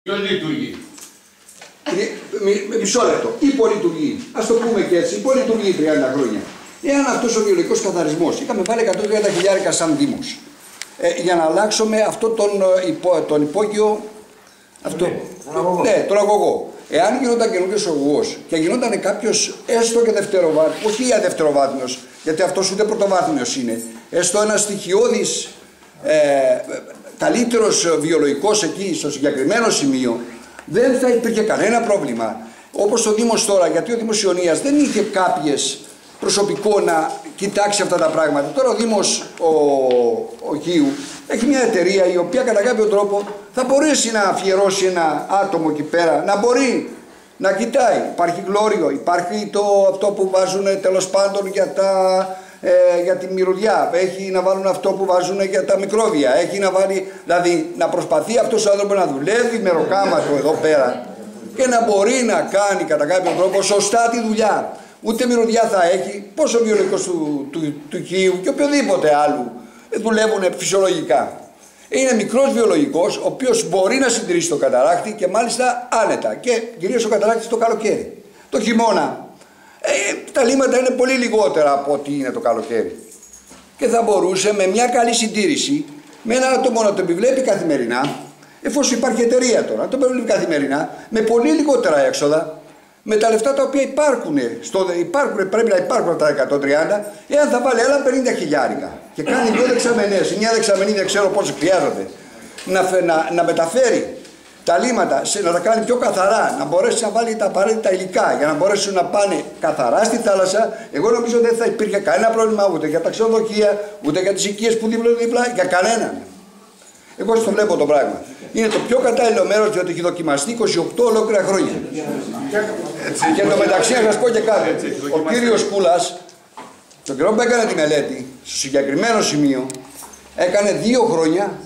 Ποιος λειτουργεί? Μισό λεπτό. Υπολειτουργεί. Ας το πούμε και έτσι. Υπολειτουργεί 30 χρόνια. Εάν αυτός ο βιολογικός καθαρισμός είχαμε βάλει 130.000 σαν Δήμος για να αλλάξουμε αυτό τον υπόγειο. Τον αγωγό. Εάν γινόταν καινούργιος αγωγός και γινόταν κάποιος έστω και δευτεροβάθμιος, όχι για δευτεροβάθμιος, γιατί αυτός ούτε πρωτοβάθμιος είναι, έστω ένας στοιχειώδης καλύτερος βιολογικός εκεί στο συγκεκριμένο σημείο, δεν θα υπήρχε κανένα πρόβλημα. Όπως ο Δήμος τώρα, γιατί ο Δήμος Ιωνίας δεν είχε κάποιες προσωπικό να κοιτάξει αυτά τα πράγματα. Τώρα ο Δήμος ο Χίου έχει μια εταιρεία η οποία κατά κάποιο τρόπο θα μπορέσει να αφιερώσει ένα άτομο εκεί πέρα, να μπορεί να κοιτάει. Υπάρχει γλώριο, υπάρχει αυτό που βάζουν τέλος πάντων για τη μυρωδιά, έχει να βάλουν αυτό που βάζουν για τα μικρόβια, έχει να βάλει, δηλαδή να προσπαθεί αυτός ο άνθρωπος να δουλεύει με ροκάματο εδώ πέρα και να μπορεί να κάνει κατά κάποιο τρόπο σωστά τη δουλειά. Ούτε μυρωδιά θα έχει, πόσο βιολογικός του Χίου και οποιοδήποτε άλλου δουλεύουν φυσιολογικά. Είναι μικρός βιολογικός, ο οποίος μπορεί να συντηρήσει το καταράκτη και μάλιστα άνετα και κυρίως ο καταράκτη το καλοκαίρι. Το χειμώνα τα λίμματα είναι πολύ λιγότερα από ό,τι είναι το καλοκαίρι. Και θα μπορούσε με μια καλή συντήρηση, με ένα άτομο να το επιβλέπει καθημερινά, εφόσον υπάρχει εταιρεία τώρα, να το επιβλέπει καθημερινά, με πολύ λιγότερα έξοδα, με τα λεφτά τα οποία πρέπει να υπάρχουν τα 130, εάν θα βάλει άλλα 50.000 και κάνει 2 δεξαμενές, μια δεξαμενή δεν ξέρω πόσο χρειάζεται, να μεταφέρει τα λίμματα, να τα κάνει πιο καθαρά, να μπορέσει να βάλει τα απαραίτητα υλικά για να μπορέσουν να πάνε καθαρά στη θάλασσα, εγώ νομίζω ότι δεν θα υπήρχε κανένα πρόβλημα ούτε για τα ξενοδοχεία, ούτε για τις οικίες που δίπλα, για κανέναν. Εγώ στο βλέπω το πράγμα. Είναι το πιο κατάλληλο μέρος διότι έχει δοκιμαστεί 28 ολόκληρα χρόνια. Και εν τω μεταξύ να σας πω και κάτι. Ο κύριος Κούλας, τον καιρό που έκανε τη μελέτη, στο συγκεκριμένο σημείο, έκανε 2 χρόνια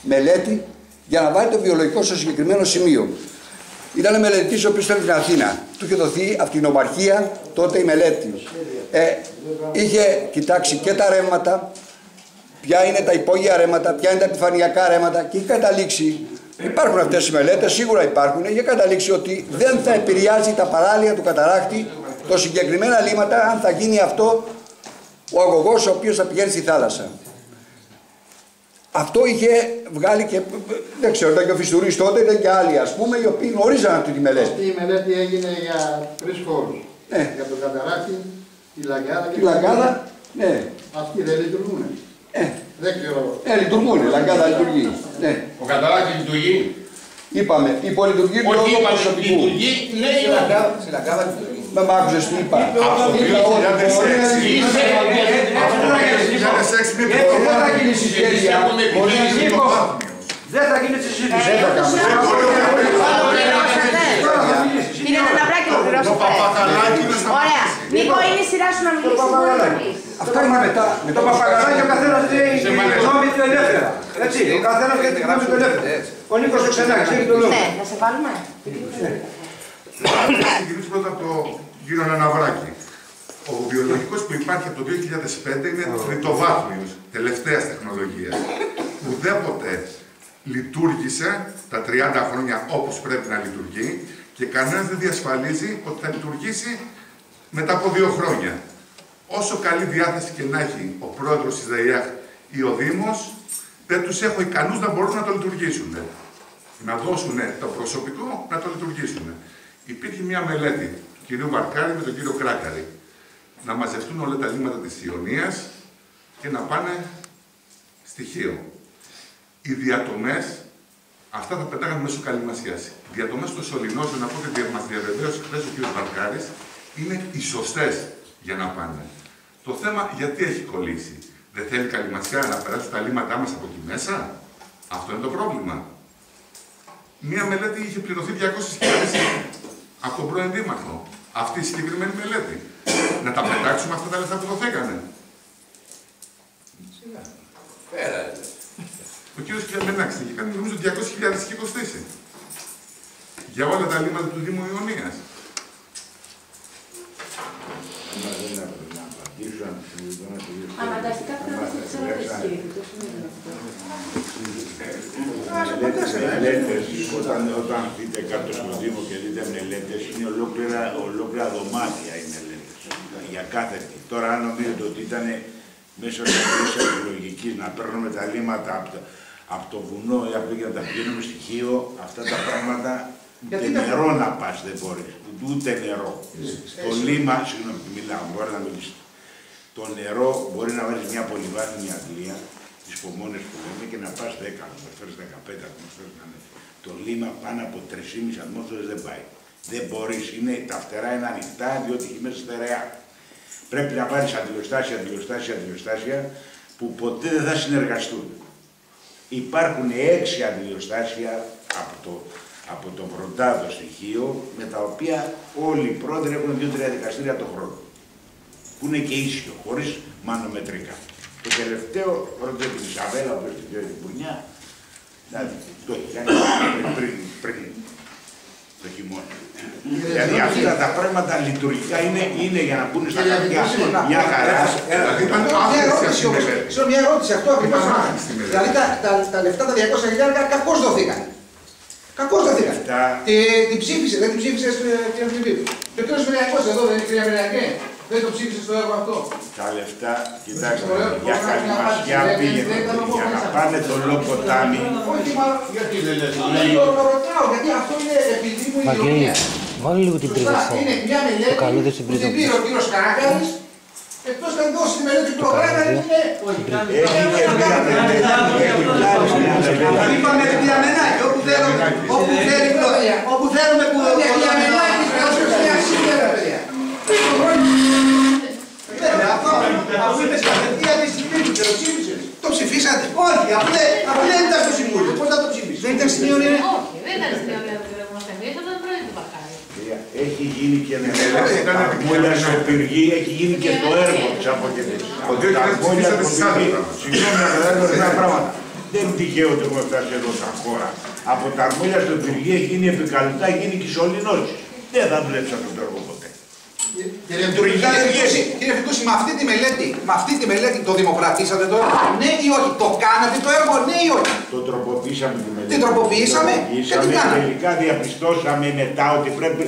μελέτη για να βάλει το βιολογικό στο συγκεκριμένο σημείο. Ήταν μελετητής ο οποίος ήταν στην Αθήνα. Του είχε δοθεί από την Ομαρχία τότε η μελέτη. Είχε κοιτάξει και τα ρεύματα, ποια είναι τα υπόγεια ρέματα, ποια είναι τα επιφανειακά ρέματα και έχει καταλήξει, υπάρχουν αυτές οι μελέτες, σίγουρα υπάρχουν, έχει καταλήξει ότι δεν θα επηρεάζει τα παράλια του καταράκτη το συγκεκριμένα λίμματα αν θα γίνει αυτό ο αγωγός ο οποίος θα πηγαίνει στη θάλασσα. Αυτό είχε βγάλει και, δεν ξέρω, ήταν και ο Φιστουρής τότε, ήταν και άλλοι ας πούμε, οι οποίοι γνωρίζαν αυτή τη μελέτη. Αυτή η μελέτη έγινε για 3 χώρους. Για τον καταράκτη, τη Λαγκάδα και τη Λαγκάδα. Ναι. Αυτοί δεν λειτουργούν. Δεν ξέρω. Λειτουργούν, η Λαγκάδα λειτουργεί. Ναι. Ο καταράκτη λειτουργεί. Είπαμε, υπολειτουργεί λόγω προσωπικού. Λειτουργεί, λέει η Λαγκάδα λειτουργεί. Με μ' άκουσες τι είπα. Από το 2006 δεν θα γίνει συζήτηση. Δεν θα γίνει συζήτηση. Κύριε Ναναβράκη, ωραία. Νίκο, είναι η σειρά σου να μιλήσεις. Αυτά είναι μετά. Με το Παπαγαλάκι ο καθένας λέει γνώμη του ελεύθερα. Έτσι, ο καθένας λέει τη γνώμη του ελεύθερα. Ο Νίκος ο Ξενάκης έχει το λόγο. Ναι, να σε βάλουμε. Θα ξεκινήσω πρώτα από τον κύριο Ναναβράκη. Ο βιολογικός που υπάρχει από το 2005 είναι τριτοβάθμιος, τελευταίας τεχνολογίας. Ουδέποτε λειτουργήσε τα 30 χρόνια όπως πρέπει να λειτουργεί και κανένας δεν διασφαλίζει ότι θα λειτουργήσει μετά από 2 χρόνια. Όσο καλή διάθεση και να έχει ο πρόεδρος της ΔΕΙΑΧ ή ο Δήμος, δεν τους έχω ικανούς να μπορούν να το λειτουργήσουν. Να δώσουν το προσωπικό να το λειτουργήσουν. Υπήρχε μια μελέτη του κυρίου Βαρκάρη με τον κύριο Κράκαρη να μαζευτούν όλα τα λίμματα της Ιωνίας και να πάνε στοιχείο. Οι διατομές, αυτά θα πετάγανε μέσω καλυμασιάς. Οι διατομές των Σωληνώσεων, από ό,τι μας διαβεβαίωσε χθες ο κύριος Βαρκάρης, είναι οι σωστές για να πάνε. Το θέμα γιατί έχει κολλήσει. Δεν θέλει καλυμασιά να περάσουν τα λίμματά μας από εκεί μέσα. Αυτό είναι το πρόβλημα. Μία μελέτη είχε πληρωθεί 200.000 από τον πρώην Δήμαρχο. Αυτή η συγκεκριμένη μελέτη. Να τα πετάξουμε αυτά τα λεφτά που δοθήκανε. Ο κύριος Κιαμενάκης είχε κάνει νομίζω 200.000 είχε κοστίσει. Για όλα τα λίμματα του Δήμου Ιωνίας. Αναγκαστικά πρέπει να Μελέτες, όταν δείτε κάτω στο Δήμο και δείτε μελέτες, είναι ολόκληρα δωμάτια οι μελέτες. Για κάθε τι. Τώρα, αν νομίζετε ότι ήταν μέσω της λογικής να παίρνουμε τα λίμματα από το βουνό ή από εκεί να τα πηγαίνουμε στοιχείο, αυτά τα πράγματα, ούτε νερό να πας δεν μπορείς. Ούτε νερό. Το λίμα, συγγνώμη, μιλάω, μπορεί να μιλήσετε. Το νερό μπορεί να βάλεις μια πολυβάθμια αντλία, τις πομόνες που λέμε, και να πας 10 ατμόσφαιρες, 15 ατμόσφαιρες. Το λίμα πάνω από 3,5 ατμόσφαιρες δεν πάει. Δεν μπορείς. Τα φτερά είναι ανοιχτά, διότι έχει μέσα στερεά. Πρέπει να πάρεις αντιλιοστάσια που ποτέ δεν θα συνεργαστούν. Υπάρχουν 6 αντιλιοστάσια από το πρωτάδο στοιχείο, με τα οποία όλοι οι πρόεδροι έχουν 2-3 δικαστήρια το χρόνο. Που είναι και ίσιο, χωρίς μανομετρικά. Το τελευταίο, πρώτο την Ισαβέλα, όπως την Υπουργιά, το έχει κάνει πριν το χειμώνα. Δηλαδή αυτά τα πράγματα λειτουργικά είναι για να μπουν στα χαρτιά μια χαρά. Μια ερώτηση, αυτό ακριβώς. Δηλαδή τα λεφτά τα 200.000 κακώς δοθήκαν. Κακώς δοθήκαν. Την ψήφισε, δεν την ψήφισε στην Φιλίππη. Και ο κ. Μελιακός εδώ δεν είναι κυρία Μελιακέ. Δεν το ψήφισε στο έργο αυτό. Τα λεφτά, κοιτάξτε, για καλυμασιά πήγαινε. Για να πάνε το Λοποτάμι. Όχι, μα γιατί δεν λες. Το ρωτάω, γιατί αυτό είναι επειδή μου είναι η βάλε λίγο την πρίζα. Είναι μια μελέτη που την πήρε ο κ. Καράκαρης. Εκτός να δώσει τη μελέτη του προγράμμα, είναι... Είπαμε την Διαμενάκη, όπου θέλουμε που δώσει τη Διαμενάκη, θα δώσει μια σήμερα, παιδιά. Αφού είπες κατευθείαν τη Συμβούλιο και το ψήφισες. Το ψηφίσατε. Όχι, αφού δεν ήταν στο Συμβούλιο. Πώς θα το ψήφισες. Δεν ήταν στην Ιωνία. Όχι, δεν ήταν στην Ιωνία του κ. Δημοσθενής, ήταν πρώτη του Παχάρη. Έχει γίνει και τα αρμόλια στο πυργή, έχει γίνει και το έργο της αποκεντρής. Τα αρμόλια στο πυργή. Συγγνώμη να καταλάβω ορισμένα πράγματα. Δεν είναι τυχαίο ότι έχουμε φτάσει εδώ σαν χώρα. Από τα αρμόλια στο πυργή έχει γίνει επικαλυτά, έχει γίνει κυσολινώσεις. Δεν θα δουλέψει αυτό το έργο ποτέ. Κύριε Φιτούση, με αυτή τη μελέτη το δημοκρατήσατε το έργο, ναι ή όχι. Το κάνατε το έργο, ναι ή όχι. Το τροποποιήσαμε τη μελέτη. Την τροποποιήσαμε και την κάναμε. Τελικά διαπιστώσαμε μετά ότι πρέπει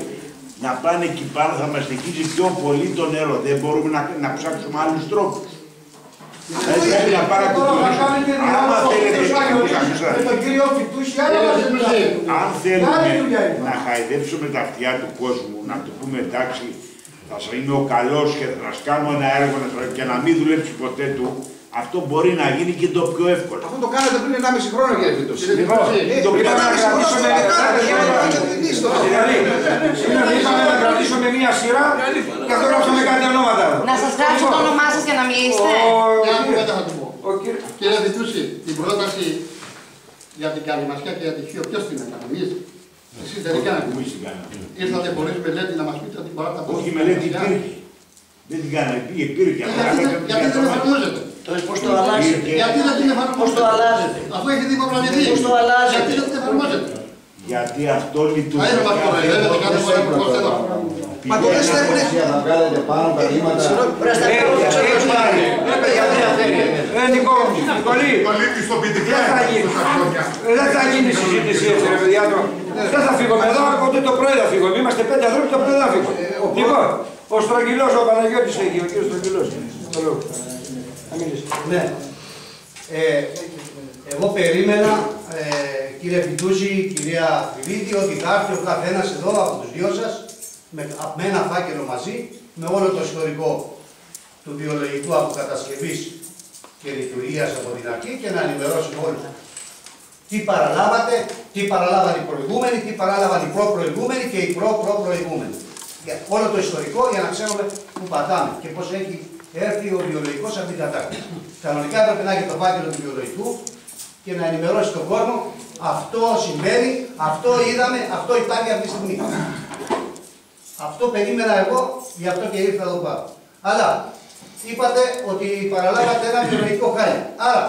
να πάνε εκεί πάνω, θα μας στοιχίζει πιο πολύ το νερό. Δεν μπορούμε να ψάξουμε άλλους τρόπους. Πρέπει να παρακολουθήσουμε. Αν θέλουμε να χαϊδέψουμε τα αυτιά του κόσμου, να του πούμε εντάξει, θα σας είμαι ο καλός και θα σας κάνω ένα έργο και να μην δουλέψει ποτέ του, αυτό μπορεί να γίνει και το πιο εύκολο. Αυτό το κάνατε πριν 1,5 χρόνο, κύριε Φιτούση. Το είπαμε να κρατήσουμε μία σειρά και αυτό γράψαμε κάτι ονόματα. Να σας γράψω το όνομά σας για να μιλήσετε. Κύριε Φιτούση, την πρόταση για την Καλυμασιά και για τη Χίο, ποιος την έκανε, εμείς? Εσείς δεν κάνατε. Ήρθατε χωρίς μελέτη να μας πείτε ότι μπορείτε να όχι, η μελέτη υπήρχε. Δεν την κάναμε, υπήρχε. Γιατί δεν εφαρμόζεται. Πώς το αλλάζετε. Γιατί δεν την εφαρμόζετε. Πώς το αλλάζετε. Αφού έχει δημοπλανηθεί. Πώς το αλλάζετε. Γιατί δεν την εφαρμόζεται. Γιατί αυτό λειτουργεί. Θα μας κοροϊδεύετε κάθε φορά που προσθέτω. Μα το δεν έχουν... Να βγάλετε πάνω τα λίμματα. Δεν θα γίνει συζήτηση έτσι ρε παιδιά. Δεν θα φύγουμε εδώ, ούτε το πρωί θα φύγουμε. Είμαστε 5 άνθρωποι, το πρωί θα φύγουμε. Λοιπόν, ο Στρογγυλός, ο Παναγιώτης έχει, ο κύριος Στρογγυλός. Ναι. Εγώ περίμενα, κύριε Φιτούση, κυρία Φιλίδη, ότι θα έρθει ο καθένας εδώ από τους δυο σας με ένα φάκελο μαζί, με όλο το ιστορικό του βιολογικού αποκατασκευής και λειτουργίας από την αρχή και να ενημερώσει όλους. Τι παραλάβατε, τι παραλάβαν οι προηγούμενοι, τι παράλαβαν οι προ-προηγούμενοι και οι προ-προ-προηγούμενοι. Όλο το ιστορικό για να ξέρουμε πού πατάμε και πώς έχει έρθει ο βιολογικός από την κατάσταση. Κανονικά έπρεπε να έχει το φάκελο του βιολογικού και να ενημερώσει τον κόσμο. Αυτό συμβαίνει, αυτό είδαμε, αυτό υπάρχει αυτή τη στιγμή. Αυτό περίμενα εγώ, γι' αυτό και ήρθα εδώ πάνω. Αλλά είπατε ότι παραλάβατε ένα βιολογικό χάλι. Άρα,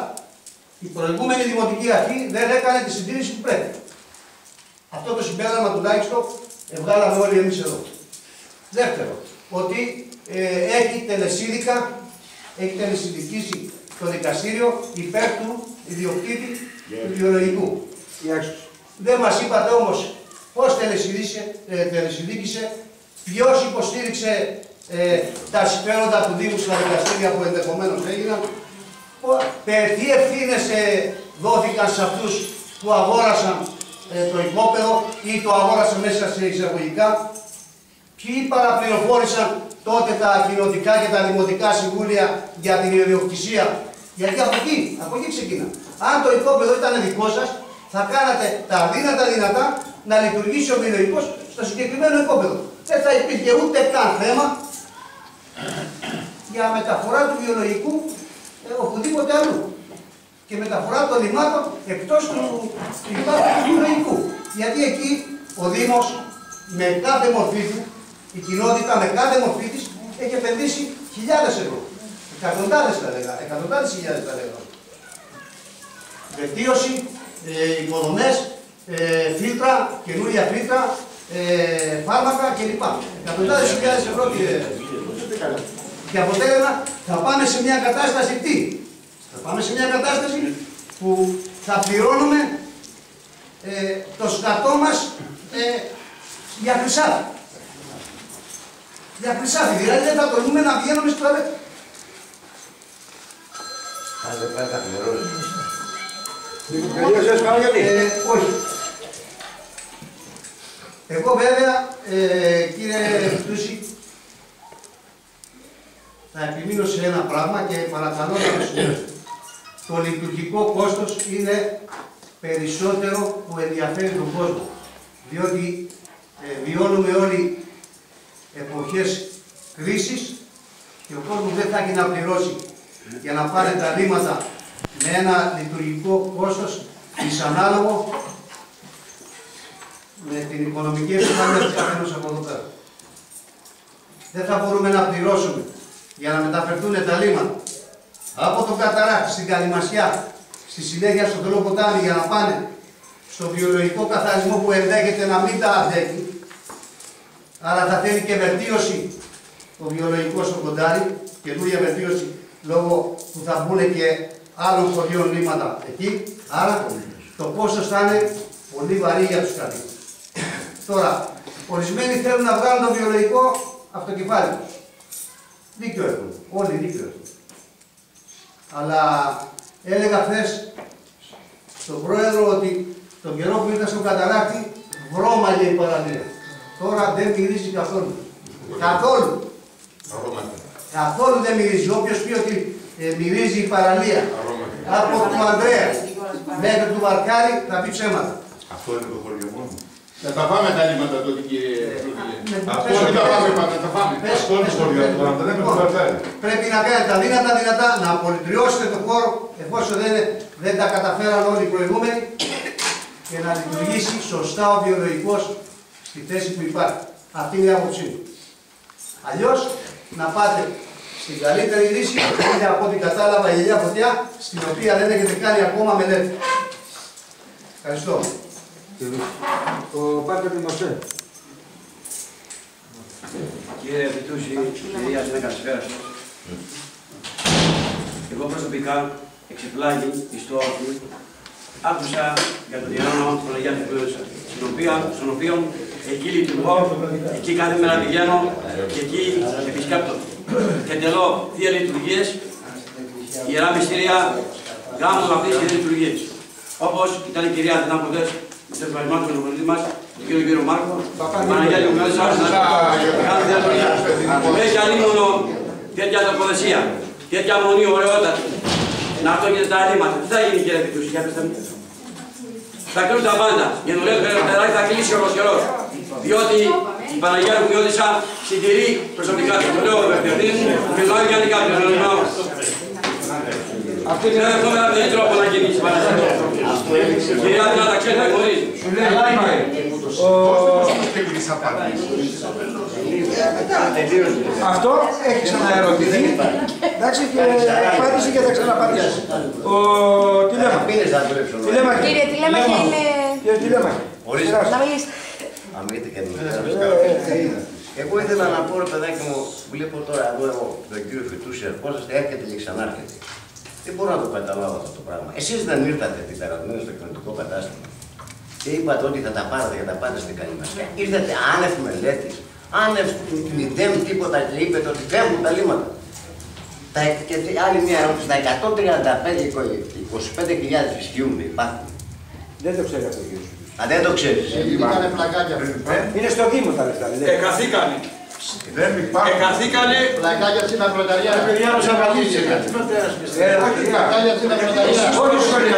η προηγούμενη δημοτική αρχή δεν έκανε τη συντήρηση που πρέπει. Αυτό το συμπέρασμα τουλάχιστον βγάλαμε όλοι εμείς εδώ. Δεύτερο, ότι έχει τελεσίδικα, έχει τελεσιδικήσει το δικαστήριο υπέρ του ιδιοκτήτη του βιολογικού. Δεν μας είπατε όμως πώς τελεσυνδίκησε, ποιος υποστήριξε τα συμφέροντα του Δήμου στα δικαστήρια που ενδεχομένως έγιναν, τι ευθύνες δόθηκαν σε αυτούς που αγόρασαν το οικόπεδο ή το αγόρασαν μέσα σε εισαγωγικά, ποιοι παραπληροφόρησαν τότε τα κοινοτικά και τα δημοτικά συμβούλια για την ιδιοκτησία. Γιατί από εκεί ξεκινά. Αν το οικόπεδο ήταν δικό σας, θα κάνατε τα δυνατά να λειτουργήσει ο βιολογικός στο συγκεκριμένο οικόπεδο. Δεν θα υπήρχε ούτε καν θέμα για μεταφορά του βιολογικού οπουδήποτε αλλού. Και μεταφορά των λιμάτων εκτός του βιολογικού. Γιατί εκεί ο Δήμος με κάθε μορφή του, η κοινότητα με κάθε μορφή της, έχει επενδύσει χιλιάδες ευρώ. Εκατοντάδες χιλιάδες θα λέγαμε. Βελτίωση, υποδομές, φίλτρα, καινούρια φίλτρα, φάρμακα κλπ. Εκατοντάδες χιλιάδες ευρώ και αποτέλεσμα θα πάμε σε μια κατάσταση τι? Θα πάμε σε μια κατάσταση που θα πληρώνουμε το σκατό μας για χρυσάφι. Για χρυσάφι, δηλαδή δεν θα τολμούμε να βγαίνουμε στο τουαλέτα. Αν δεν πάει θα πληρώνει. Όχι. Εγώ βέβαια, κύριε Φτούση, θα επιμείνω σε ένα πράγμα και παρακαλώ να το σημειώσετε. Το λειτουργικό κόστος είναι περισσότερο που ενδιαφέρει τον κόσμο. Διότι βιώνουμε όλοι εποχές κρίσης και ο κόσμος δεν θα έχει να πληρώσει για να πάρει τα ρήματα με ένα λειτουργικό κόστος δυσανάλογο με την οικονομική επιφάνεια του καθενός από εδώ πέρα. Δεν θα μπορούμε να πληρώσουμε για να μεταφερθούν τα λίματα από τον Καταράκτη στην Καλυμασιά, στη συνέχεια στο Τρελό Ποτάμι για να πάνε στο βιολογικό καθαρισμό που ενδέχεται να μην τα αντέχει. Άρα θα θέλει και βελτίωση το βιολογικό στο Κοντάρι, καινούργια βελτίωση λόγω που θα μπουν και άλλων χωριών λίματα εκεί. Άρα το κόστος θα είναι πολύ βαρύ για τους κατοίκους. Τώρα, ορισμένοι θέλουν να βγάλουν το βιολογικό από το κεφάλι τους. Δίκιο έχουν. Όλοι δίκιο έχουν. Αλλά έλεγα χθες στον πρόεδρο ότι τον καιρό που ήρθα στον Καταράκτη βρώμαγε η παραλία. Τώρα δεν μυρίζει καθόλου. Καθόλου. Καθόλου δεν μυρίζει. Όποιος πει ότι μυρίζει η παραλία από του Ανδρέα μέχρι του Βαρκάρη θα πει ψέματα. Αυτό είναι το χωριό μόνο. Θα τα πάμε τα λίμματα τότε, κύριε. Αυτό είναι το χωριό του Ανδρέα με του Βαρκάρη. Πρέπει να κάνετε τα δυνατά, να απολυτριώσετε τον χώρο εφόσον δεν τα καταφέραν όλοι οι προηγούμενοι και να λειτουργήσει σωστά ο βιολογικός στη θέση που υπάρχει. Αυτή είναι η άποψή μου. Αλλιώς να πάτε στην καλύτερη λύση, είναι από ό,τι κατάλαβα η Ηλιά Φωτιά, στην οποία δεν έχετε κάνει ακόμα μελέτη. Ευχαριστώ. Ο Πάτερ Δημοσέ. Κύριε Επιτούση, κυρία Αντένα, καλησπέρα σας. Εγώ προσωπικά εξεπλάγει στο ότι άκουσα για τον Ιερό Ναό της Παναγίας της Πλούτσα, στον οποίο εκεί λειτουργώ, εκεί κάθε μέρα πηγαίνω και εκεί επισκέπτομαι. Και τελώ δύο λειτουργίες, ιερά μυστήρια, γάμουν αυτές τις λειτουργίες. Όπως ήταν η κυρία Αντένα Ποτές, με το ευχαριστήμα του νομονητή μας, τον κύριο Μάρκο, η Παναγία Λιουμιώδης, κάνουν διατουργία. Έχει αλίμονο τέτοια τοποθεσία, τέτοια μονή ωραιότατη. Να αυτό γίνεται τα αλήματα. Τι θα γίνει, κύριε Επιτούση, για πέστε μου. Θα κρύβουν τα πάντα. Η ενολία του Περάκι θα κλείσει ο καιρός. Διότι η Παναγία Λιουμιώδησα συντηρεί προσωπικά το λέω Βερτιωτή και το άλλο κάνει κάποιος. Δεν έχουμε έναν τρόπο να γίνει η Παναγία. Κυρία Άντρα, τα ξέρετε χωρίς. Αυτό έχει ξαναερωτηθεί. Εντάξει, και απάντησε και θα ξαναπαντήσει. Ο Τηλέμαχη. Κύριε Τηλέμαχη είναι... Κύριε Τηλέμαχη. Να μιλήσετε. Αν μείτε και εγώ ήθελα να πω, ρε παιδάκι μου, βλέπω τώρα εδώ τον κύριο Φιτούση, ερχόσαστε, έρχεται και ξανάρχεται. Δεν μπορώ να το καταλάβω αυτό το πράγμα. Εσείς δεν ήρθατε επιπερατμένοι στο κοινωνικό κατάστημα και είπατε ότι θα τα πάρετε για τα πάτε στην Καλυμασιά. Ήρθατε άνευ μελέτης, άνευ μηδέν τίποτα και είπατε ότι φεύγουν τα λίμματα. Και άλλη μια ερώτηση, τα 135-25.000 ισχύουν, υπάρχουν. Δεν το ξέρει αυτό ο κύριος. Α, δεν το ξέρεις. Ήτανε πλακάκια. Είναι στο Δήμο τα λεφτά. Εκαθήκανε. Δεν υπάρχουν. Εκαθήκανε. Πλακάκια στην Αγροταριά. Παιδιά μας απαντήσει. Πλακάκια στην Αγροταριά. Όχι σχολεία.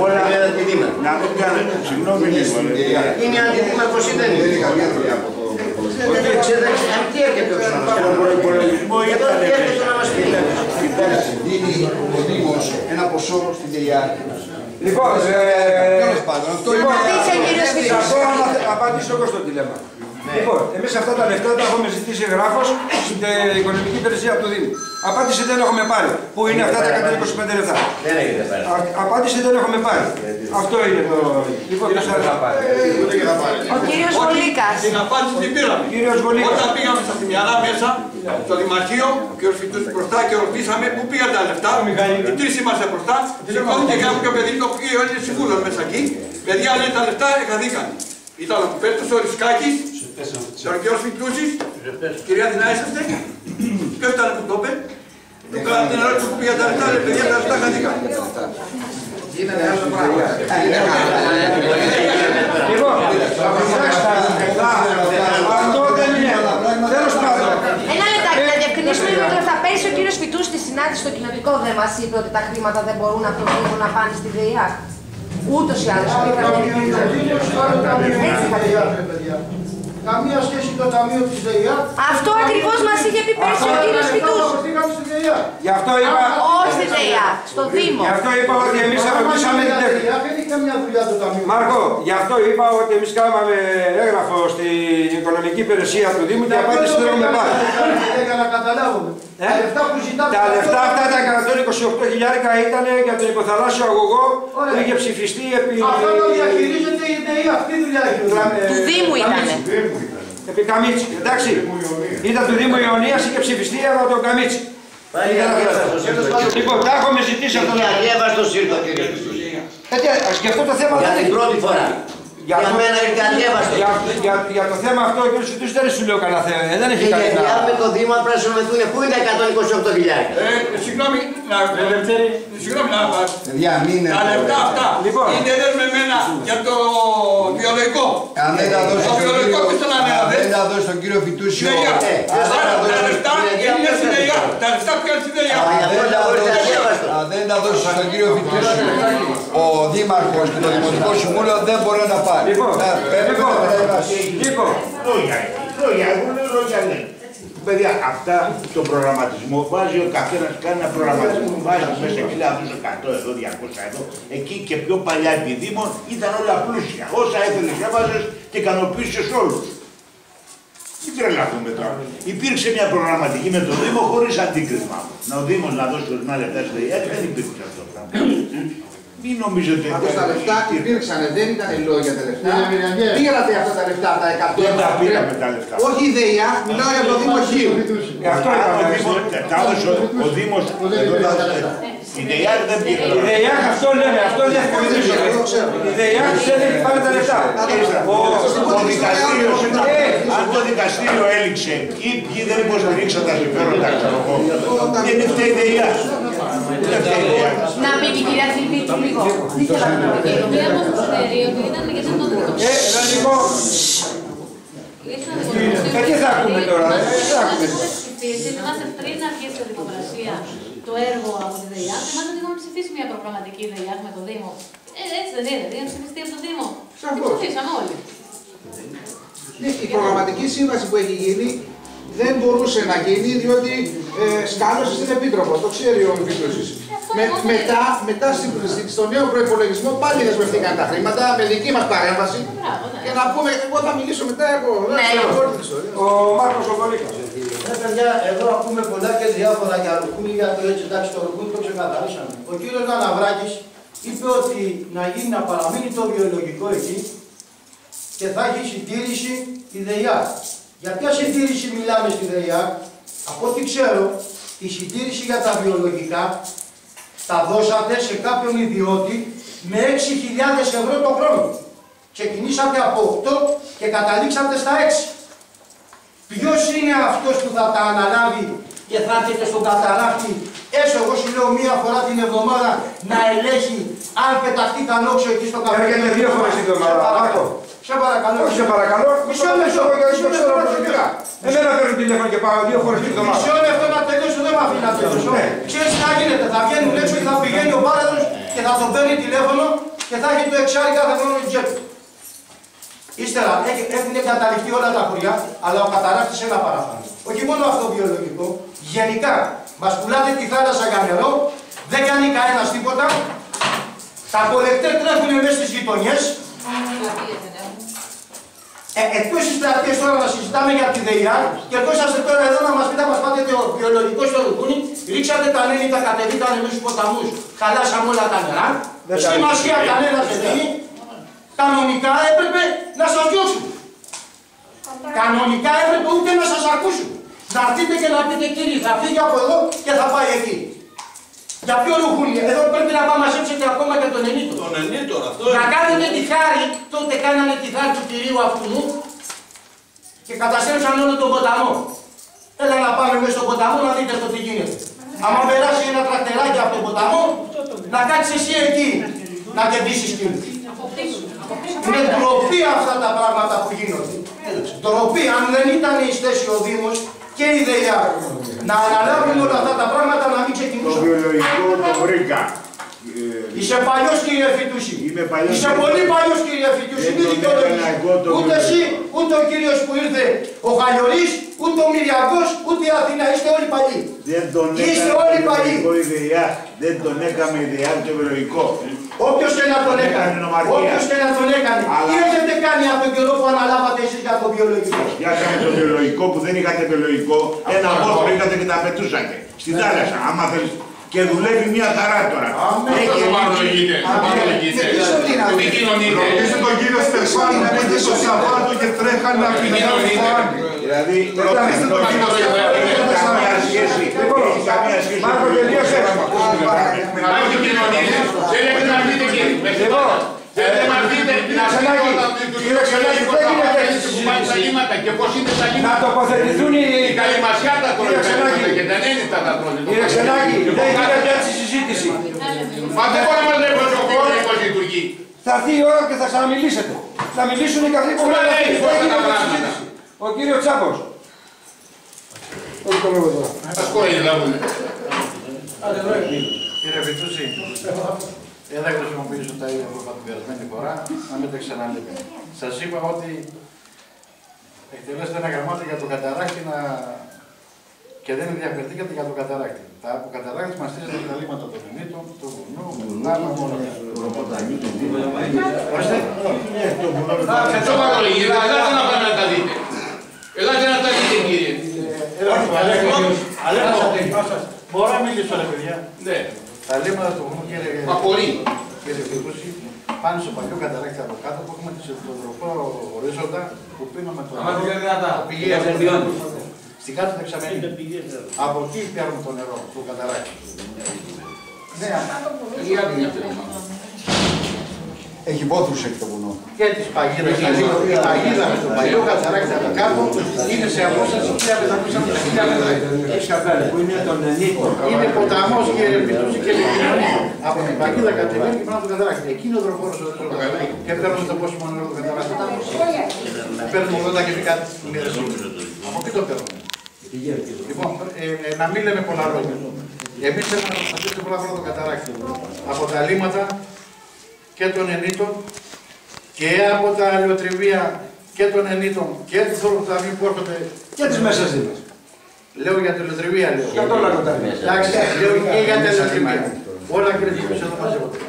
Όλα είναι αντιδήμαρχος. Να μην κάνετε, συγγνώμη λίγο. Είναι αντιδήμαρχος ή δεν είναι. Τι έρχεται να μας πει. Στον προϋπολογισμό Δίνει ο Δήμος ένα ποσό στην ΔΕΙΑ. Λοιπόν, τέλος πάντων, αυτό είναι. θα πω να απαντήσω εγώ στο τηλέμα. Λοιπόν, εμείς αυτά τα λεφτά τα έχουμε ζητήσει εγγράφος στην οικονομική υπηρεσία του Δήμου. Απάντηση δεν έχουμε πάρει. Πού είναι αυτά τα 125 λεφτά. Δεν έχετε πάρει. Απάντηση δεν έχουμε πάρει. Αυτό είναι το. Λοιπόν, ποιος θα πάρει. Ο κύριος Γολίκας. Την απάντηση την πήραμε. Όταν πήγαμε στα Θυμιανά μέσα, στο Δημαρχείο, ο κ. Φιτούς μπροστά και ρωτήσαμε πού πήγαν τα λεφτά. Οι τρεις είμαστε μπροστά. Σηκώθηκε κάποιο παιδί το οποίο είναι συμβούλος μέσα εκεί. Παιδιά λέει τα λεφτά εκαθήκαν. Ήταν ο Πέτρος ο Ρισκάκης, ο κ. Φιτούσης, κυρία Δινά είσαστε. Ποιος ήταν που το είπε. Του κάναμε την ερώτηση που πήγαν τα λεφτά, λέει παιδιά τα λεφτά εκαθήκαν. Γίνανε άλλο πράγμα. Λοιπόν, αυτό δεν είναι. Τέλος πάντων. Ένα λεπτάκι, να διευκρινίσουμε λίγο τα λεφτά. Πέρυσι ο κύριος Φιτούς στη συνάντηση στο κοινοτικό δεν μας είπε ότι τα χρήματα δεν μπορούν από το Δήμο να πάνε στη ΔΕΙΑ. Ούτως ή άλλως. Έτσι θα πει. Καμία σχέση το ταμείο της ΔΕΙΑ. Αυτό ακριβώς μας είχε πει πέρσι ο κύριος Φιτούς. Γι' αυτό είπα. Όχι στη ΔΕΙΑ, στο Δήμο. Γι' αυτό είπα ότι εμείς ρωτήσαμε την τέχνη. Δεν είχε καμιά δουλειά το ταμείο. Μάρκο, γι' αυτό είπα ότι εμείς κάναμε έγγραφο στην οικονομική υπηρεσία του Δήμου και απάντηση δεν έχουμε πάρει. Για να καταλάβουμε. Τα λεφτά που ζητάτε. Τα λεφτά αυτά τα 128.000 ήταν για τον υποθαλάσσιο αγωγό που είχε ψηφιστεί επί. Αυτό το διαχειρίζεται η ΔΕΙΑ. Αυτή δουλειά έχει. Του Δήμου ήτανε. Επί Καμίτσι, εντάξει. Ήταν του Δήμου Ιωνίας, είχε ψηφιστεί από τον Καμίτσι. Λοιπόν, τα έχουμε ζητήσει αυτό. Είναι αδιάβαστο σύρκο, κύριε Φιτούς. Και αυτό το θέμα για δεν την πρώτη φορά. Για μένα ήρθε αδιάβαστο. Για το θέμα αυτό ο κ. Φιτούς δεν σου λέω κανένα θέμα. Δεν έχει κανένα. Και για με το Δήμο πρέπει να συνοηθούν. Πού είναι τα 128.000. Συγγνώμη, να πάρω. Τα λεφτά αυτά είναι δεσμευμένα για το βιολογικό. Αν δεν τα δώσει στον κύριο Φιτούσιο. Τα λεφτά είναι στη ΔΕΙΑ. Τα λεφτά πήγαν στη ΔΕΙΑ. Αν δεν τα δώσει στον κύριο Φιτούσιο, ο Δήμαρχος και το Δημοτικό Συμβούλιο δεν μπορεί να τα πάρει. Λόγια, εγώ λέω λόγια ναι. Παιδιά, αυτά το προγραμματισμό βάζει ο καθένας, κάνει ένα προγραμματισμό, βάζει μέσα και λέει αυτούς 100 εδώ, 200 εδώ, εκεί και πιο παλιά επί Δήμων ήταν όλα πλούσια. Όσα έθελες έβαζες και ικανοποίησες όλους. Μην τρελαθούμε τώρα. Υπήρξε μια προγραμματική με τον Δήμο χωρίς αντίκρισμα. Να ο Δήμος να δώσει ορισμένα λεφτά στη ΔΕΙΑ, δεν υπήρξε αυτό το πράγμα. Μην νομίζετε. Αυτά τα λεφτά υπήρξαν, δεν ήταν λόγια τα λεφτά. Πήρατε αυτά τα λεφτά, τα 100. Δεν τα πήραμε τα λεφτά. Όχι η ΔΕΙΑ, μιλάω για το Δήμο Χίου. Αυτό ο Δήμος. Η ΔΕΙΑ δεν πήρε. Η ΔΕΙΑ αυτό λένε, αυτό δεν η ΔΕΙΑ ξέρει ότι πάνε τα λεφτά. Αν το δικαστήριο έληξε ή ποιοι δεν υποστηρίξαν τα συμφέροντα, δεν φταίει η ΔΕΙΑ. Να πει και η κυρία Φιλίππη λίγο. Τι θέλατε να πει. Μία από τους εταιρείες ότι ήταν γιατί δεν το Ελληνικό. Τι θα ακούμε τώρα. Θυμάστε πριν να αρχίσει η δημοκρασία το έργο από τη ΔΕΙΑ, θυμάστε ότι είχαμε ψηφίσει μια προγραμματική ΔΕΙΑ με το Δήμο. Έτσι δεν είναι, δεν ψηφιστεί από το Δήμο. Την ψηφίσαμε όλοι. Η προγραμματική σύμβαση που έχει γίνει δεν μπορούσε να γίνει διότι σκάλωσε στην Επίτροπο. Το ξέρει ο Φιτούσης. Μετά στο νέο προϋπολογισμό πάλι δεσμευτήκαν τα χρήματα με δική μας παρέμβαση. Για να πούμε, εγώ θα μιλήσω μετά. Ο Μάρκος ο Γολίκας. Παιδιά, εδώ ακούμε πολλά και διάφορα για ρουκούμι, για το έτσι, εντάξει, το ρουκούμι το ξεκαθαρίσαμε. Ο κύριος Ναναβράκης είπε ότι να γίνει να παραμείνει το βιολογικό εκεί και θα έχει συντήρηση η ΔΕΙΑ. Για ποια συντήρηση μιλάμε στη ΔΕΙΑΚ? Από ό,τι ξέρω, η συντήρηση για τα βιολογικά τα δώσατε σε κάποιον ιδιώτη με 6.000 ευρώ το χρόνο. Ξεκινήσατε από 8 και καταλήξατε στα 6. Ποιος είναι αυτός που θα τα αναλάβει και θα έρχεται στον καταράκτη, έστω εγώ σου λέω μία φορά την εβδομάδα, να ελέγχει αν πεταχτεί κανόξιο εκεί στο καφέ? Έρχεται 2 φορές την εβδομάδα. Σε παρακαλώ. Όχι, σε παρακαλώ. Μισό λεπτό, εγώ το ξέρω προσωπικά. Εμένα παίρνουν τηλέφωνο και πάω 2 φορές την εβδομάδα. Μισό λεπτό να τελειώσω, δεν με αφήνει να τελειώσω. Ξέρεις τι θα γίνεται? Θα βγαίνουν έξω και θα πηγαίνει ο πάραδος και θα τον παίρνει τηλέφωνο και θα έχει το εξάρι κάθε χρόνο την τσέπη. Ύστερα έχουν εγκαταλειφθεί όλα τα χωριά, αλλά ο καταράχτης ένα παραπάνω. Όχι μόνο αυτό βιολογικό, γενικά μας πουλάτε τη θάλασσα για νερό, δεν κάνει κανένας τίποτα. Τα κολεκτέρ τρέχουν μέσα στις γειτονιές. Εκτός της πλατείας τώρα να συζητάμε για τη ΔΕΙΑ και ερχόσαστε τώρα εδώ να μας πείτε, να μας πάτε το βιολογικό στο Λουκούνι, ρίξατε τα νέλη, τα κατεβήκανε μέσα στους ποταμούς, χαλάσαμε όλα τα νερά, σημασία κανένας δεν δίνει. Κανονικά έπρεπε να σας διώξουν. Κανονικά έπρεπε ούτε να σας ακούσουν. Να έρθετε και να πείτε, κύριε, θα φύγει από εδώ και θα πάει εκεί. Για ποιο Λουκούνι? Εδώ πρέπει να πάμε μαζέψετε ακόμα και τον ενίτο. Τον ενίτο, αυτό. Να κάνετε τη χάρη, τότε κάνανε τη χάρη του κυρίου αυτού και καταστρέψαν όλο τον ποταμό. Έλα να πάμε μέσα στον ποταμό να δείτε το τι γίνεται. Άμα περάσει ένα τρακτεράκι από τον ποταμό, να κάτσεις εσύ εκεί να κερδίσεις κύριους. Είναι ντροπή αυτά τα πράγματα που γίνονται. Ντροπή, αν δεν ήταν η θέση ο Δήμος και η ΔΕΙΑ να αναλάβουν όλα αυτά τα πράγματα, να μην ξεκινήσουν. Το βιολογικό το βρήκα. Είσαι παλιός, κύριε Φιτούση. Είμαι παλιός. Είσαι πολύ παλιός, κύριε Φιτούση. Μην δικαιολογείς. Ούτε εσύ, ούτε ο κύριος που ήρθε ο Χαλιορής, ούτε ο Μυριακός, ούτε η Αθήνα. Είστε όλοι παλιοί. Δεν τον δεν τον έκαμε η ΔΕΙΑ το βιολογικό. Όποιος και να τον έκανε. Όποιος και να τον έκανε. Τι έχετε κάνει από τον καιρό που αναλάβατε εσείς για το βιολογικό? Φτιάξαμε το βιολογικό που δεν είχατε βιολογικό. Ένα πόθρο είχατε και τα πετούσατε. Στη θάλασσα. Άμα θέλεις. Και δουλεύει μια χαρά τώρα. Έχει ομολογείται. Μην κοινωνείτε. Ρωτήστε τον κύριο Στεφάνου που είχε στο Σαββάτο και τρέχανε να κοινωνείτε. Δηλαδή, ρωτήστε τον κύριο Στεφάνου. Έχει καμία σχέση. Έχει καμία σχέση. Μάρκο, τελείωσε. Όχι κοινωνείτε. Θέλετε να πείτε κύριε. Θέλετε να πείτε τα λίμματα και πώς είναι τα λίμματα. Να τοποθετηθούν η καλυμασιά τα τρώνε και τα νένιτα τα τρώνε. Κύριε Ξενάκη, δεν γίνεται έτσι συζήτηση. Μα δεν μπορεί να μας λέει πως ο χώρος λειτουργεί. Θα έρθει η ώρα και θα ξαναμιλήσετε. Θα μιλήσουν οι καθήκοι που λένε. Ο κύριος Τσάπος. Ας κοροϊδεύουνε. Κύριε Φιτούση, δεν θα χρησιμοποιήσω τα ίδια που είπα την περασμένη φορά, να μην τα ξαναλέμε. Σας είπα ότι εκτελέσετε ένα γραμμάτι για το καταράκτη και δεν ενδιαφερθήκατε για το καταράκτη. Από καταράκτη μας στήσατε τα λίμματα των ενίτων, του βουνού, του λάμα, όλα αυτά. Ορίστε. Αυτό παρολογείτε, ελάτε να πάμε να τα δείτε. Ελάτε να τα δείτε κύριε. Μπορώ να μιλήσω ρε παιδιά. Ναι. Τα λίμματα του βουνού κύριε Φιτούση, πάνω στο παλιό καταράκτη από κάτω που έχουμε τον τροπό ορίζοντα που πίνουμε το πηγή στην κάτω δεξαμενή. Από εκεί πιάνουμε το νερό του καταράκτη. Ναι, Έχει βόθρους εκεί το βουνό. Και της παγίδας. Η παγίδα με το παλιό καταράκτη από κάτω είναι σε απόσταση 1.500 μέτρα. Που είναι τον ενίκο. Είναι ποταμός κύριε Φιτούση και επικοινωνεί. Από την παγίδα κατεβαίνει και πάνω στο καταράκτη. Εκεί είναι ο δροφόρος ο καταράκτη. Και παίρνουμε το πόσιμο νερό του καταράκτη. Παίρνουμε 80 και κάτι μέρες. Από εκεί το παίρνουμε. Λοιπόν, να μην λέμε πολλά λόγια. Εμείς θέλουμε να προστατεύσουμε πολλά πράγματα το καταράκτη. Από τα λίμματα και των ενίτων και από τα αλλιοτριβία και των ενίτων και του θόρου ταμείου που έρχονται και τις μέσες δήμες. Λέω για την αλλιοτριβία, λέω. Για το όλο τα μέσα. Εντάξει, λέω και για την αλλιοτριβία. Όλα κριτικούς εδώ μαζεύονται.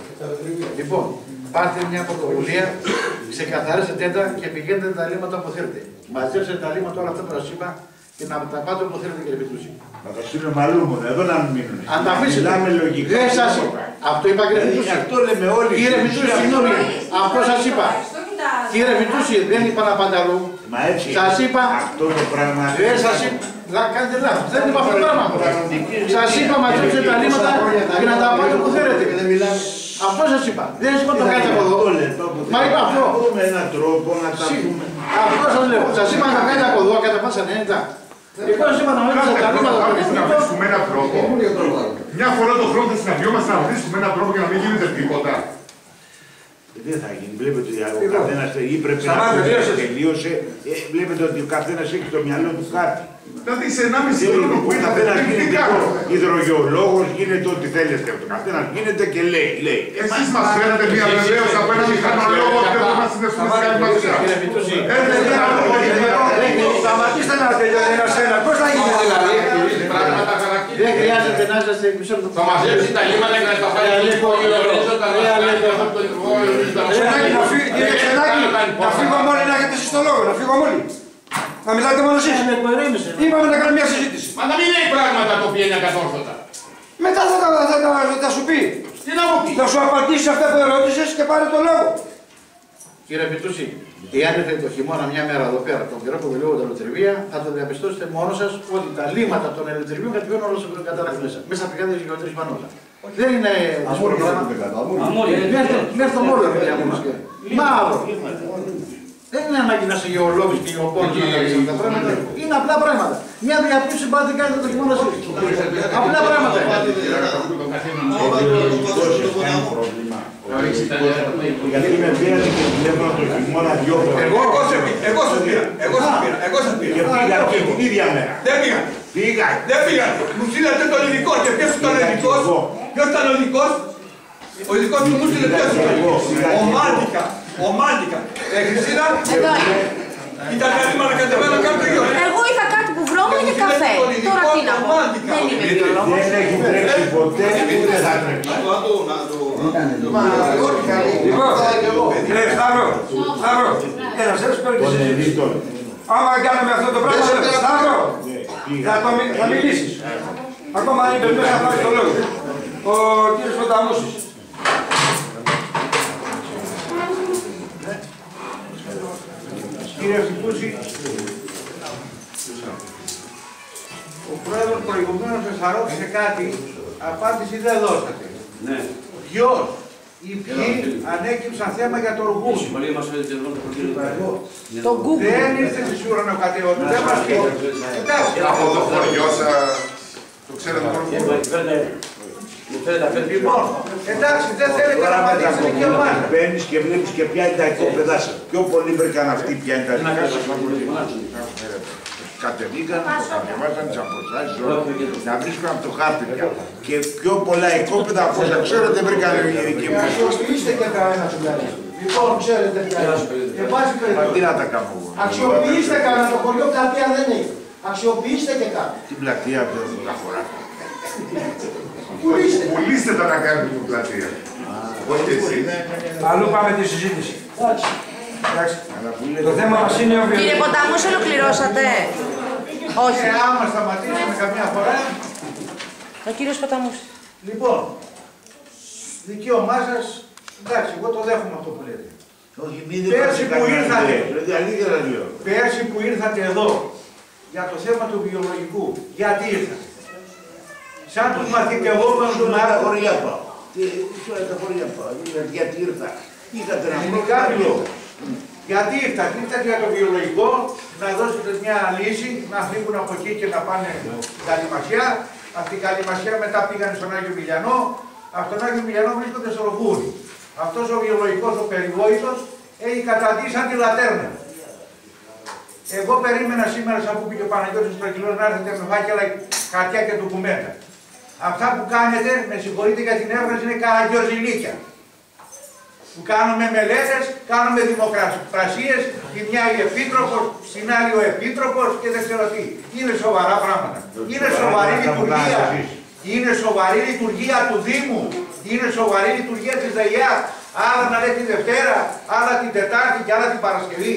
Λοιπόν, πάρτε μια πρωτοβουλία, ξεκαθαρίσετε τα και πηγαίνετε τα λίμματα που θέλετε. Μαζέψτε τα λίμματα όλα αυτά που σας είπα και να τα πάτε όπου θέλετε κύριε Φιτούση. Να τα στείλουμε αλλού μόνο, εδώ να μην μείνουν. Αν τα αφήσετε. Μιλάμε λογικά. Δεν σας είπα. Αυτό είπα κύριε Φιτούση. Αυτό λέμε όλοι. Κύριε Φιτούση, συγγνώμη. Αυτό σας είπα. Κύριε Βιτούση, δεν είπα να πάτε αλλού. Μα έτσι. Σας είπα. Αυτό το πράγμα. Δεν σας είπα. Κάνετε λάθος. Δεν είπα αυτό το πράγμα. Σας είπα μαζέψτε τα λίμματα και να τα πάτε που θέλετε. Αυτό σας είπα. Δεν σας είπα το κάνετε από εδώ. Μα είπα αυτό. Με έναν τρόπο να τα πούμε. Αυτό σας λέω. Σας είπα να κάνετε από εδώ κατά πάσα νέα. Εγώ σας είπα να μαζέψετε τα λίμματα. Να βρίσκουμε έναν τρόπο. Μια φορά το χρόνο θα συναντιόμαστε να βρίσκουμε έναν τρόπο για να μην γίνεται τίποτα. Δεν θα γίνει. Βλέπετε ότι ο καθένας ή πρέπει να τελείωσε. Βλέπετε ότι ο καθένας έχει στο μυαλό του κάτι. Δηλαδή σε 1,5 χρόνο που ο καθένας γίνεται υδρογεολόγος, γίνεται ό,τι θέλετε. Ο καθένας γίνεται και λέει. Εσείς μας φέρατε μια βεβαίωση από ένα μηχανολόγο και δεν μας συνδεθούμε σε άλλη μασία. Σταματήστε να τελειώνει ένα-ένα. Πώς θα γίνει δηλαδή. Δεν χρειάζεται να είσαστε μισό λεπτό. Θα μαζέψει τα λίμματα και να τα πάει λίγο να φύγω μόλι να έχετε εσείς το λόγο, να φύγω μόλι. Να μιλάτε μόνο εσείς. Είπαμε να κάνουμε μια συζήτηση. Μα να μην λέει πράγματα τα οποία είναι ακατόρθωτα. Μετά θα σου πει. Τι να μου πει. Θα σου απαντήσει αυτά που ερώτησες και πάρε το λόγο. Κύριε Πιτούση, εάν έρθετε το χειμώνα μια μέρα εδώ πέρα, τον καιρό που δουλεύω τα ελευθερία, θα το διαπιστώσετε μόνο σας ότι τα λίμματα των ελευθερίων κατεβαίνουν όλο το καταράχτη μέσα. Μέσα από κάτι γεωτρή πανόλα. Δεν είναι δύσκολο πράγμα. Μέχρι το μόνο παιδιά μου. Μαύρο. Δεν είναι ανάγκη να είσαι γεωλόγος και γεωπόνος να τα λύσεις τα πράγματα. Είναι απλά πράγματα. Μια διαπίστωση πάτε κάνετε το χειμώνα σας. Απλά πράγματα. Γιατί με πήρατε και δουλεύω το χειμώνα 2 χρόνια. Εγώ σας πήρα. Και πήγα και την ίδια μέρα. Δεν πήγα. Δεν πήγα. Μου στείλατε τον ειδικό και ποιος ήταν ο ειδικός. Ποιος ήταν ο ειδικός. Ο ειδικός που μου στείλε ποιος ήταν. Ο Μάντικα. Χριστίνα. Ήταν έτοιμα να κατεβαίνω κάτω το γιο. Εγώ είχα κάτι που βρώμα για καφέ. Τώρα τι να πω. Δεν είμαι βιολόγος. Δεν έχει τρέξει ποτέ, ούτε θα τρέξει. Σταύρο, ένας ένας παίρνει τη συζήτηση. Άμα κάνουμε αυτό το πράγμα, Σταύρο, θα μιλήσεις. Ακόμα αν είπες μέσα θα πάρεις το λόγο. Ο κύριος Ποταμούσης. Κύριε Φιτούση, ο πρόεδρος προηγουμένως σας ρώτησε κάτι, απάντηση δεν δώσατε. Ναι. Ποιος ή ποιοι ανέκυψαν θέμα για το Ργούνι. Το Google. Δεν ήρθε στη ουρανοκατεότητα, δεν μας πείτε. Εντάξει. Από το χωριό σας, το ξέρετε μόνο. Λοιπόν, εντάξει, δεν θέλετε να απαντήσετε και εμάς. Μπαίνεις και βλέπεις και ποια είναι τα οικόπεδά σας. Πιο πολύ βρήκαν αυτοί ποια είναι τα δικά σας. Κατεβήκαν, κατεβάσαν τις αποστάσεις να βρίσκουν από το χάρτη πια. Και πιο πολλά οικόπεδα από όσα ξέρω δεν βρήκαν οι ειδικοί μου. Αξιοποιήστε και κανένα του μέρα. Λοιπόν, ξέρετε πια. Τι να τα κάνω εγώ. Αξιοποιήστε κανένα, το χωριό πλατεία δεν έχει. Αξιοποιήστε και κάτι. Την πλατεία που τα χωρά. Πουλήστε τα να κάνετε την πλατεία. Όχι εσύ. Αλλού πάμε τη συζήτηση. Εντάξει. Το θέμα μας είναι ο Κύριε Ποταμούς, ολοκληρώσατε. Όχι. Άμα σταματήσουμε καμιά φορά. Ο κύριος Ποταμούς. Λοιπόν, δικαίωμά σας, εντάξει, εγώ το δέχομαι αυτό που λέτε. Πέρσι που ήρθατε εδώ για το θέμα του βιολογικού, γιατί ήρθατε. Σαν τους μαθητευόμενους του Μάρα χωριά πάω. Τα χωριά πάω. Γιατί ήρθα. Είχατε να πω κάποιο. Γιατί ήρθατε για το βιολογικό, να δώσετε μια λύση, να φύγουν από εκεί και να πάνε στην Καλυμασιά. Από την Καλυμασιά μετά πήγανε στον Άγιο Μιλιανό. Από τον Άγιο Μιλιανό βρίσκονται στο Ρουγούρι. Αυτός ο βιολογικός, ο περιβόητος, έχει καταντήσει σαν τη λατέρνα. Εγώ περίμενα σήμερα, σαν που πήγε ο Παναγιώτης Στρογγυλός, να έρθετε με φάκελα, χαρτιά και ντοκουμέντα. Αυτά που κάνετε, με συγχωρείτε για την έβραση, είναι καραγκιόζηλίκια. Που κάνουμε μελέτες, κάνουμε δημοκρασίες, τη μια η Επίτροπος, την άλλη ο Επίτροπος και δεν ξέρω τι. Είναι σοβαρά πράγματα. Είναι σοβαρή λειτουργία. Είναι σοβαρή λειτουργία του Δήμου. Είναι σοβαρή λειτουργία της ΔΕΙΑ. Άλλα να λέει τη Δευτέρα, άλλα την Τετάρτη και άλλα την Παρασκευή.